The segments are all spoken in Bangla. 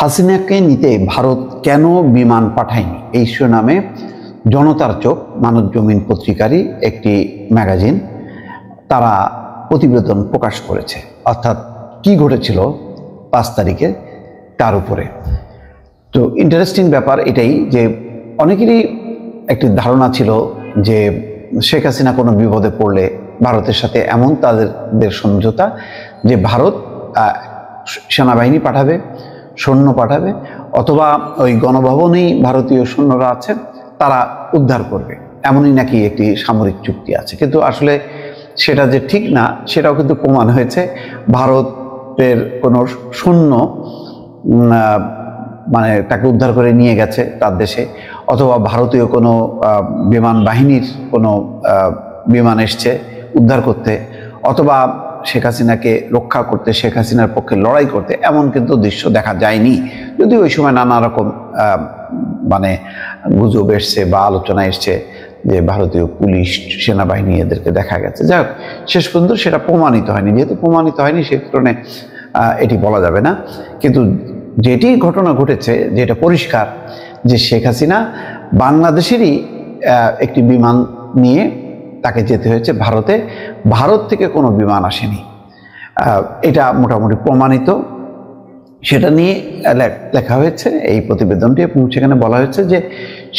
হাসিনাকে নিতে ভারত কেন বিমান পাঠায়নি এই শিরোনামে জনতার চোখ মানবজমিন পত্রিকারই একটি ম্যাগাজিন তারা প্রতিবেদন প্রকাশ করেছে। অর্থাৎ কি ঘটেছিল 5 তারিখে তার উপরে। তো ইন্টারেস্টিং ব্যাপার এটাই যে অনেকেরই একটি ধারণা ছিল যে শেখ হাসিনা কোনো বিপদে পড়লে ভারতের সাথে এমন তাদের সমঝোতা যে ভারত সেনাবাহিনী পাঠাবে, সৈন্য পাঠাবে, অথবা ওই গণভবনেই ভারতীয় সৈন্যরা আছে তারা উদ্ধার করবে, এমনই নাকি একটি সামরিক চুক্তি আছে। কিন্তু আসলে সেটা যে ঠিক না সেটাও কিন্তু প্রমাণ হয়েছে। ভারতের কোনো সৈন্য মানে তাকে উদ্ধার করে নিয়ে গেছে তার দেশে, অথবা ভারতীয় কোনো বিমান বাহিনীর কোনো বিমান এসছে উদ্ধার করতে, অথবা শেখ হাসিনাকে রক্ষা করতে, শেখ হাসিনার পক্ষে লড়াই করতে, এমন কিন্তু দৃশ্য দেখা যায়নি। যদিও ওই সময় নানা রকম মানে গুজব এসছে বা আলোচনা এসছে যে ভারতীয় পুলিশ সেনাবাহিনী এদেরকে দেখা গেছে। যাই হোক, শেষ পর্যন্ত সেটা প্রমাণিত হয়নি। যেহেতু প্রমাণিত হয়নি সে কারণে এটি বলা যাবে না। কিন্তু যেটি ঘটনা ঘটেছে, যেটা পরিষ্কার, যে শেখ হাসিনা বাংলাদেশেরই একটি বিমান নিয়ে তাকে যেতে হয়েছে ভারতে, ভারত থেকে কোনো বিমান আসেনি, এটা মোটামুটি প্রমাণিত। সেটা নিয়ে লেখা হয়েছে এই প্রতিবেদনটি, এবং সেখানে বলা হয়েছে যে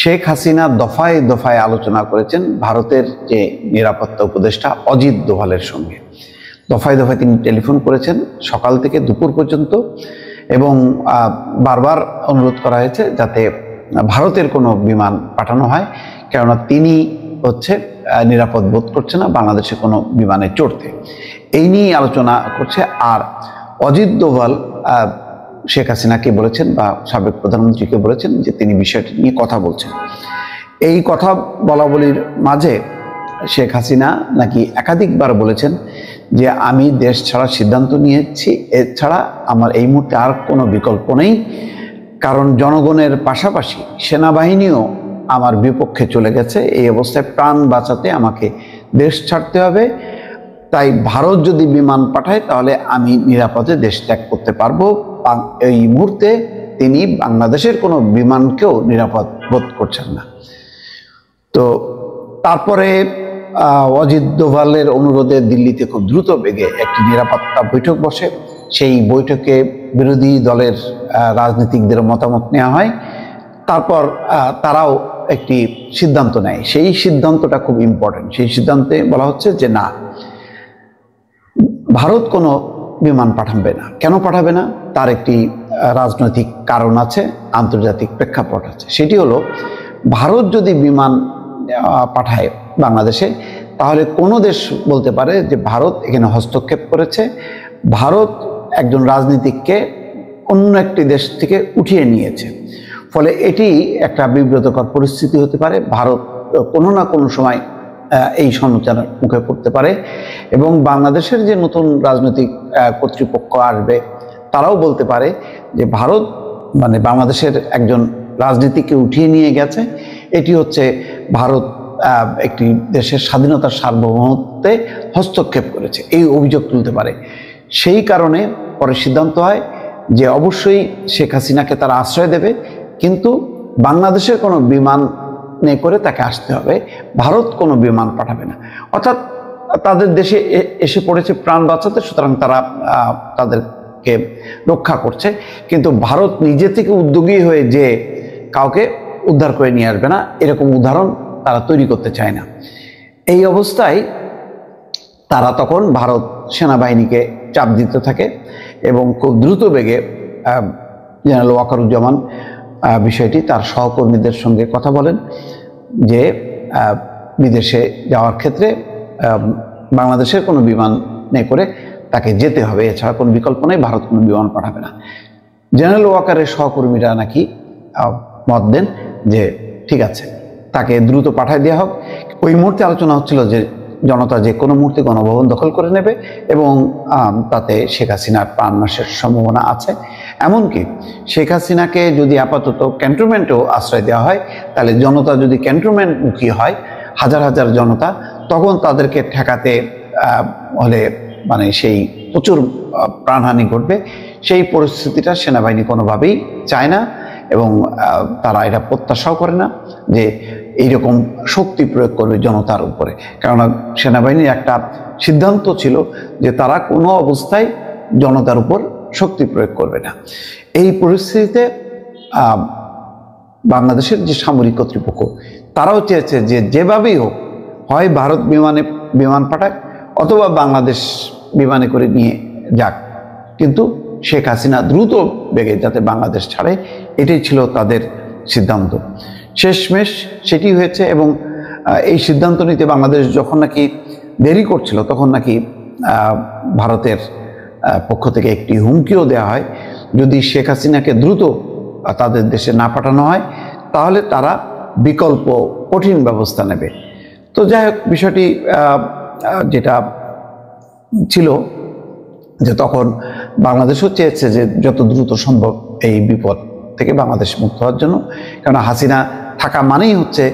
শেখ হাসিনা দফায় দফায় আলোচনা করেছেন ভারতের যে নিরাপত্তা উপদেষ্টা অজিত দোভালের সঙ্গে। দফায় দফায় তিনি টেলিফোন করেছেন সকাল থেকে দুপুর পর্যন্ত, এবং বারবার অনুরোধ করা হয়েছে যাতে ভারতের কোনো বিমান পাঠানো হয়, কেননা তিনি নিরাপদ বোধ করছে না বাংলাদেশে কোনো বিমানে চড়তে। এই নিয়ে আলোচনা করছে। আর অজিত দোভাল শেখ হাসিনাকে বলেছেন বা সাবেক প্রধানমন্ত্রীকে বলেছেন যে তিনি বিষয়টি নিয়ে কথা বলছেন। এই কথা বলা বলির মাঝে শেখ হাসিনা নাকি একাধিকবার বলেছেন যে আমি দেশ ছাড়ার সিদ্ধান্ত নিয়েছি, এছাড়া আমার এই মুহূর্তে আর কোনো বিকল্প নেই, কারণ জনগণের পাশাপাশি সেনাবাহিনীও আমার বিপক্ষে চলে গেছে। এই অবস্থায় প্রাণ বাঁচাতে আমাকে দেশ ছাড়তে হবে। তাই ভারত যদি বিমান পাঠায় তাহলে আমি নিরাপদে দেশ ত্যাগ করতে পারবো। এই মুহূর্তে তিনি বাংলাদেশের কোনো বিমানকেও নিরাপদ বোধ করছেন না। তো তারপরে অজিত দোভালের অনুরোধে দিল্লিতে খুব দ্রুত বেগে একটি নিরাপত্তা বৈঠক বসে। সেই বৈঠকে বিরোধী দলের রাজনীতিকদের মতামত নেওয়া হয়। তারপর তারাও একটি সিদ্ধান্ত নেয়। সেই সিদ্ধান্তটা খুব ইম্পর্টেন্ট। সেই সিদ্ধান্তে বলা হচ্ছে যে না, ভারত কোনো বিমান পাঠাবে না। কেন পাঠাবে না তার একটি রাজনৈতিক কারণ আছে, আন্তর্জাতিক প্রেক্ষাপট আছে। সেটি হলো, ভারত যদি বিমান পাঠায় বাংলাদেশে তাহলে কোনো দেশ বলতে পারে যে ভারত এখানে হস্তক্ষেপ করেছে, ভারত একজন রাজনীতিককে অন্য একটি দেশ থেকে উঠিয়ে নিয়েছে। ফলে এটি একটা বিব্রতকর পরিস্থিতি হতে পারে। ভারত কোনো না কোনো সময় এই সমালোচনার মুখে পড়তে পারে, এবং বাংলাদেশের যে নতুন রাজনৈতিক কর্তৃপক্ষ আসবে তারাও বলতে পারে যে ভারত মানে বাংলাদেশের একজন রাজনীতিককে উঠিয়ে নিয়ে গেছে, এটি ভারত একটি দেশের স্বাধীনতার সার্বভৌমত্বে হস্তক্ষেপ করেছে, এই অভিযোগ তুলতে পারে। সেই কারণে পরে সিদ্ধান্ত হয় যে অবশ্যই শেখ হাসিনাকে তারা আশ্রয় দেবে, কিন্তু বাংলাদেশের কোনো বিমানে করে তাকে আসতে হবে, ভারত কোনো বিমান পাঠাবে না। অর্থাৎ তাদের দেশে এসে পড়েছে প্রাণ বাঁচাতে, সুতরাং তারা তাদেরকে রক্ষা করছে। কিন্তু ভারত নিজে থেকে উদ্যোগী হয়ে যে কাউকে উদ্ধার করে নিয়ে আসবে না, এরকম উদাহরণ তারা তৈরি করতে চায় না। এই অবস্থায় তারা তখন ভারত সেনাবাহিনীকে চাপ দিতে থাকে, এবং খুব দ্রুত বেগে জেনারেল ওয়াকারুজ্জামান বিষয়টি তার সহকর্মীদের সঙ্গে কথা বলেন যে বিদেশে যাওয়ার ক্ষেত্রে বাংলাদেশের কোনো বিমানে করে তাকে যেতে হবে, এছাড়া কোনো বিকল্প নেই, ভারত কোনো বিমান পাঠাবে না। জেনারেল ওয়াকারের সহকর্মীরা নাকি মত দেন যে ঠিক আছে, তাকে দ্রুত পাঠায় দেওয়া হোক। ওই মুহূর্তে আলোচনা হচ্ছিল যে জনতা যে কোনো মুহূর্তে গণভবন দখল করে নেবে, এবং তাতে শেখ হাসিনার প্রাণ নাশের সম্ভাবনা আছে। এমনকি শেখ হাসিনাকে যদি আপাতত ক্যান্টনমেন্টেও আশ্রয় দেওয়া হয়, তাহলে জনতা যদি ক্যান্টনমেন্টমুখী হয়, হাজার হাজার জনতা, তখন তাদেরকে ঠেকাতে হলে মানে সেই প্রচুর প্রাণহানি ঘটবে। সেই পরিস্থিতিটা সেনাবাহিনী কোনোভাবেই চায় না এবং তারা এটা প্রত্যাশাও করে না যে এইরকম শক্তি প্রয়োগ করবে জনতার উপরে। কেননা সেনাবাহিনীর একটা সিদ্ধান্ত ছিল যে তারা কোনো অবস্থায় জনতার উপর শক্তি প্রয়োগ করবে না। এই পরিস্থিতিতে বাংলাদেশের যে সামরিক কর্তৃপক্ষ তারাও চেয়েছে যে যেভাবেই হোক, হয় ভারত বিমান পাঠাক অথবা বাংলাদেশ বিমানে করে নিয়ে যাক, কিন্তু শেখ হাসিনা দ্রুত বেগে যাতে বাংলাদেশ ছাড়ে, এটাই ছিল তাদের সিদ্ধান্ত। শেষমেশ সেটি হয়েছে এবং এই সিদ্ধান্ত নিতে বাংলাদেশ যখন নাকি দেরি করছিল তখন নাকি ভারতের পক্ষ থেকে একটি হুমকিও দেওয়া হয়, যদি শেখ হাসিনাকে দ্রুত তাদের দেশে না পাঠানো হয় তাহলে তারা বিকল্প কঠিন ব্যবস্থা নেবে। তো যাই হোক, বিষয়টি যেটা ছিল যে তখন বাংলাদেশও চেয়েছে যে যত দ্রুত সম্ভব এই বিপদ থেকে বাংলাদেশ মুক্ত হওয়ার জন্য, কারণ হাসিনা থাকা মানেই হচ্ছে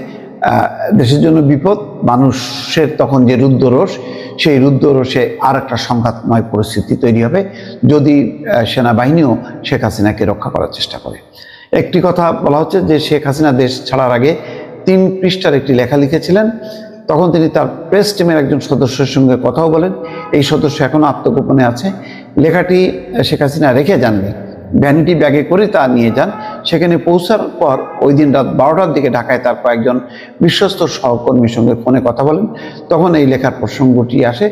দেশের জন্য বিপদ। মানুষের তখন যে রুদ্ধরোষ, সেই রুদ্ধরোষে আর একটা সংঘাতময় পরিস্থিতি তৈরি হবে যদি সেনাবাহিনীও শেখ হাসিনাকে রক্ষা করার চেষ্টা করে। একটি কথা বলা হচ্ছে যে শেখ হাসিনা দেশ ছাড়ার আগে 3 পৃষ্ঠার একটি লেখা লিখেছিলেন। তখন তিনি তার প্রেস টিমের একজন সদস্যের সঙ্গে কথাও বলেন। এই সদস্য এখনও আত্মগোপনে আছে। লেখাটি শেখ হাসিনা রেখে যাননি, ভ্যানিটি ব্যাগে করে তা নিয়ে যান। সেখানে পৌঁছার পর ওই দিন রাত 12টার দিকে ঢাকায় তার কয়েকজন বিশ্বস্ত সহকর্মীর সঙ্গে ফোনে কথা বলেন। তখন এই লেখার প্রসঙ্গটি আসে,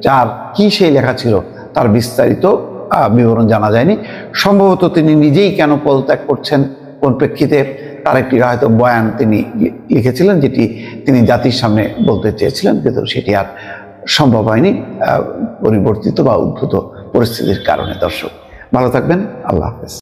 যার কি সেই লেখা ছিল তার বিস্তারিত বিবরণ জানা যায়নি। সম্ভবত তিনি নিজেই কেন পদত্যাগ করছেন, কোন প্রেক্ষিতে, তার একটি হয়তো বয়ান তিনি লিখেছিলেন যেটি তিনি জাতির সামনে বলতে চেয়েছিলেন, কিন্তু সেটি আর সম্ভব হয়নি পরিবর্তিত বা উদ্ভূত পরিস্থিতির কারণে। দর্শক ভালো থাকবেন, আল্লাহ হাফেজ।